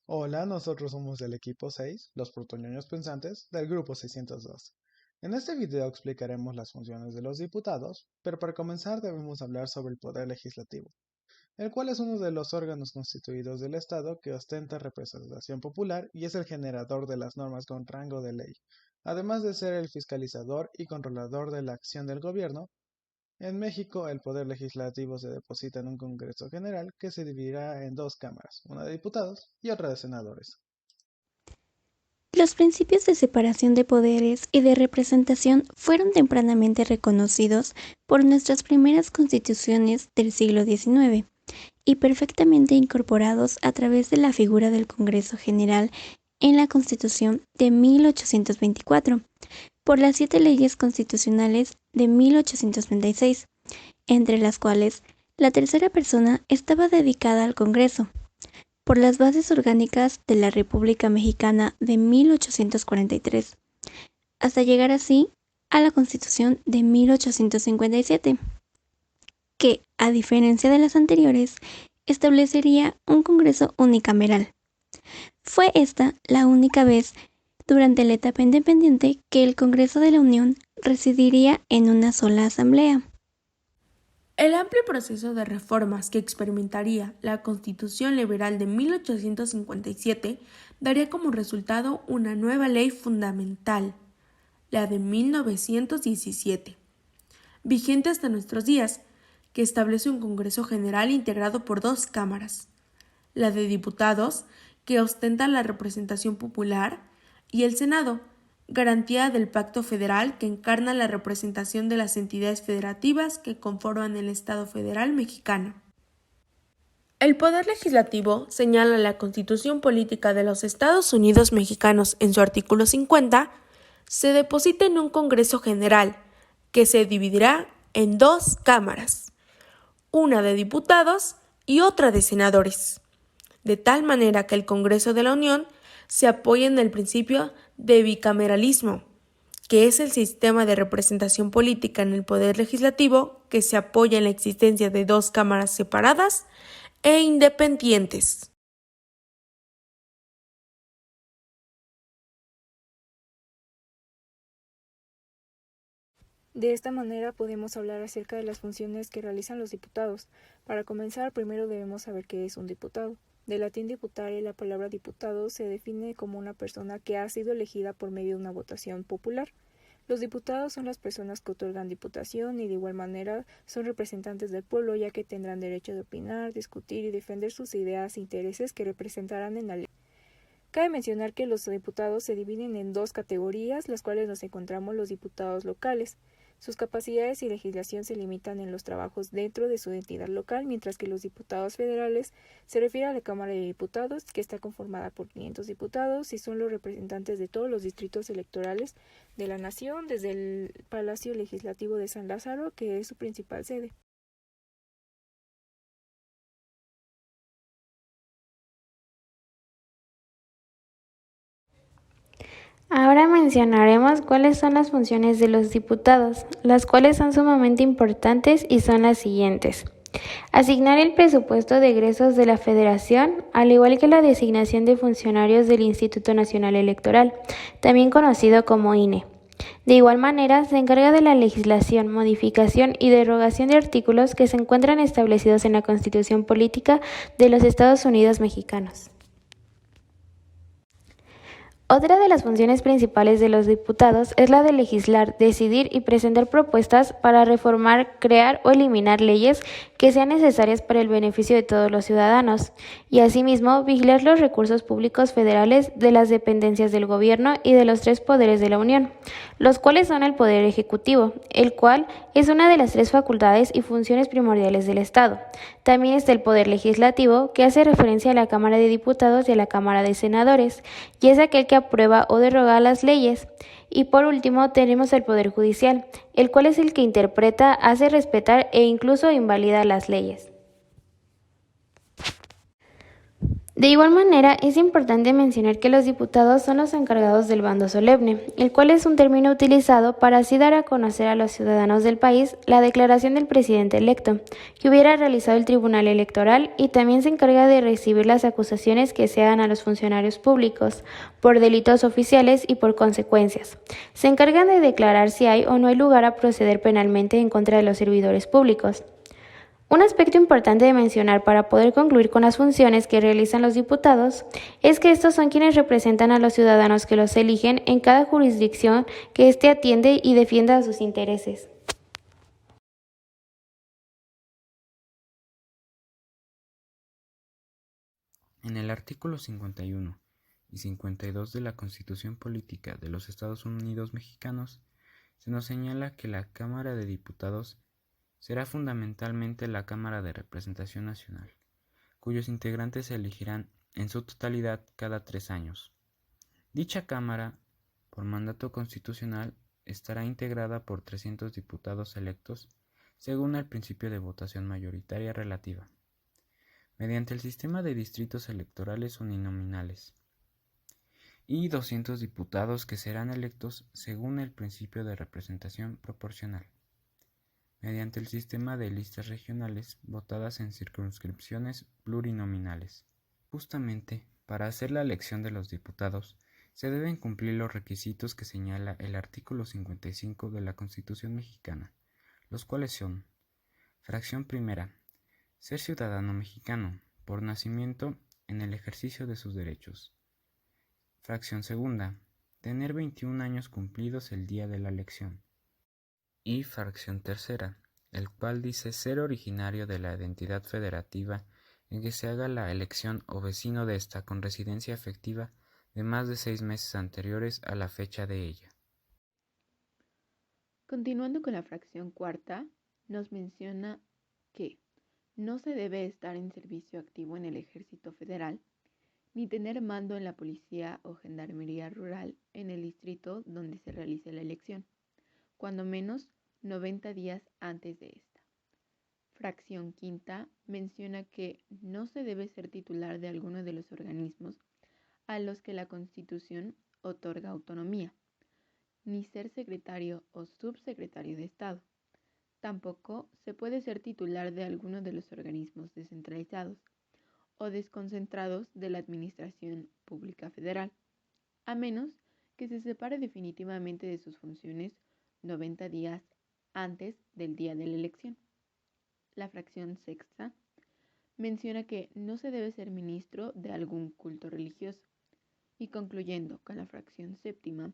Hola, nosotros somos del equipo 6, los portoñoños pensantes, del grupo 602. En este video explicaremos las funciones de los diputados, pero para comenzar debemos hablar sobre el poder legislativo, el cual es uno de los órganos constituidos del Estado que ostenta representación popular y es el generador de las normas con rango de ley, además de ser el fiscalizador y controlador de la acción del gobierno. En México, el poder legislativo se deposita en un Congreso General que se dividirá en dos cámaras, una de diputados y otra de senadores. Los principios de separación de poderes y de representación fueron tempranamente reconocidos por nuestras primeras constituciones del siglo XIX y perfectamente incorporados a través de la figura del Congreso General en la Constitución de 1824, por las 7 leyes constitucionales de 1836, entre las cuales la tercera persona estaba dedicada al Congreso, por las bases orgánicas de la República Mexicana de 1843, hasta llegar así a la Constitución de 1857, que, a diferencia de las anteriores, establecería un Congreso unicameral. Fue esta la única vez durante la etapa independiente que el Congreso de la Unión residiría en una sola asamblea. El amplio proceso de reformas que experimentaría la Constitución Liberal de 1857 daría como resultado una nueva ley fundamental, la de 1917, vigente hasta nuestros días, que establece un Congreso General integrado por dos cámaras, la de diputados, que ostenta la representación popular, y el Senado, garantía del Pacto Federal que encarna la representación de las entidades federativas que conforman el Estado Federal mexicano. El Poder Legislativo, señala la Constitución Política de los Estados Unidos Mexicanos en su artículo 50, se deposita en un Congreso General, que se dividirá en dos cámaras, una de diputados y otra de senadores, de tal manera que el Congreso de la Unión se apoya en el principio de bicameralismo, que es el sistema de representación política en el poder legislativo que se apoya en la existencia de dos cámaras separadas e independientes. De esta manera podemos hablar acerca de las funciones que realizan los diputados. Para comenzar, primero debemos saber qué es un diputado. Del latín diputare, la palabra diputado se define como una persona que ha sido elegida por medio de una votación popular. Los diputados son las personas que otorgan diputación y de igual manera son representantes del pueblo, ya que tendrán derecho de opinar, discutir y defender sus ideas e intereses que representarán en la ley. Cabe mencionar que los diputados se dividen en dos categorías, las cuales nos encontramos los diputados locales. Sus capacidades y legislación se limitan en los trabajos dentro de su entidad local, mientras que los diputados federales se refiere a la Cámara de Diputados, que está conformada por 500 diputados y son los representantes de todos los distritos electorales de la nación, desde el Palacio Legislativo de San Lázaro, que es su principal sede. Ahora mencionaremos cuáles son las funciones de los diputados, las cuales son sumamente importantes y son las siguientes. Asignar el presupuesto de egresos de la Federación, al igual que la designación de funcionarios del Instituto Nacional Electoral, también conocido como INE. De igual manera, se encarga de la legislación, modificación y derogación de artículos que se encuentran establecidos en la Constitución Política de los Estados Unidos Mexicanos. Otra de las funciones principales de los diputados es la de legislar, decidir y presentar propuestas para reformar, crear o eliminar leyes que sean necesarias para el beneficio de todos los ciudadanos, y asimismo vigilar los recursos públicos federales de las dependencias del gobierno y de los tres poderes de la Unión, los cuales son el Poder Ejecutivo, el cual es una de las tres facultades y funciones primordiales del Estado. También está el Poder Legislativo, que hace referencia a la Cámara de Diputados y a la Cámara de Senadores, y es aquel que aprueba o deroga las leyes. Y por último tenemos el Poder Judicial, el cual es el que interpreta, hace respetar e incluso invalida las leyes. De igual manera, es importante mencionar que los diputados son los encargados del bando solemne, el cual es un término utilizado para así dar a conocer a los ciudadanos del país la declaración del presidente electo, que hubiera realizado el Tribunal Electoral, y también se encarga de recibir las acusaciones que se hagan a los funcionarios públicos por delitos oficiales y por consecuencias. Se encargan de declarar si hay o no hay lugar a proceder penalmente en contra de los servidores públicos. Un aspecto importante de mencionar para poder concluir con las funciones que realizan los diputados es que estos son quienes representan a los ciudadanos que los eligen en cada jurisdicción que éste atiende y defienda sus intereses. En el artículo 51 y 52 de la Constitución Política de los Estados Unidos Mexicanos se nos señala que la Cámara de Diputados será fundamentalmente la Cámara de Representación Nacional, cuyos integrantes se elegirán en su totalidad cada 3 años. Dicha Cámara, por mandato constitucional, estará integrada por 300 diputados electos según el principio de votación mayoritaria relativa, mediante el sistema de distritos electorales uninominales, y 200 diputados que serán electos según el principio de representación proporcional, mediante el sistema de listas regionales votadas en circunscripciones plurinominales. Justamente, para hacer la elección de los diputados, se deben cumplir los requisitos que señala el artículo 55 de la Constitución mexicana, los cuales son: fracción primera, ser ciudadano mexicano, por nacimiento en el ejercicio de sus derechos. Fracción segunda, tener 21 años cumplidos el día de la elección. Y fracción tercera, el cual dice ser originario de la entidad federativa en que se haga la elección o vecino de esta con residencia efectiva de más de 6 meses anteriores a la fecha de ella. Continuando con la fracción cuarta, nos menciona que no se debe estar en servicio activo en el Ejército Federal, ni tener mando en la Policía o Gendarmería Rural en el distrito donde se realice la elección, cuando menos 90 días antes de esta. Fracción quinta menciona que no se debe ser titular de alguno de los organismos a los que la Constitución otorga autonomía, ni ser secretario o subsecretario de Estado. Tampoco se puede ser titular de alguno de los organismos descentralizados o desconcentrados de la Administración Pública Federal, a menos que se separe definitivamente de sus funciones 90 días antes del día de la elección. La fracción sexta menciona que no se debe ser ministro de algún culto religioso. Y concluyendo con la fracción séptima,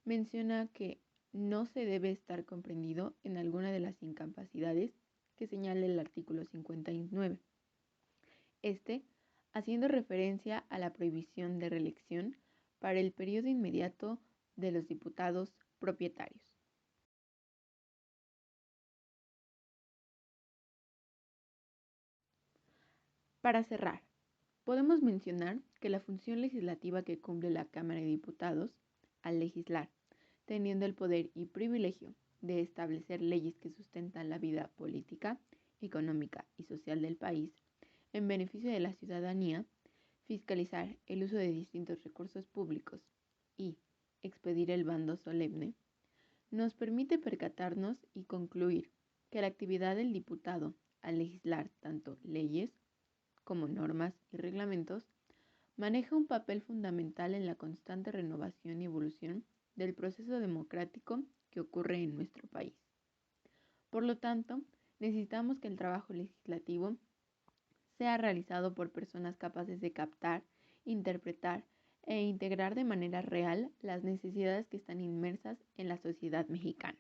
menciona que no se debe estar comprendido en alguna de las incapacidades que señala el artículo 59. Haciendo referencia a la prohibición de reelección para el periodo inmediato de los diputados propietarios. Para cerrar, podemos mencionar que la función legislativa que cumple la Cámara de Diputados al legislar, teniendo el poder y privilegio de establecer leyes que sustentan la vida política, económica y social del país, en beneficio de la ciudadanía, fiscalizar el uso de distintos recursos públicos y expedir el bando solemne, nos permite percatarnos y concluir que la actividad del diputado al legislar tanto leyes como normas y reglamentos maneja un papel fundamental en la constante renovación y evolución del proceso democrático que ocurre en nuestro país. Por lo tanto, necesitamos que el trabajo legislativo sea realizado por personas capaces de captar, interpretar e integrar de manera real las necesidades que están inmersas en la sociedad mexicana.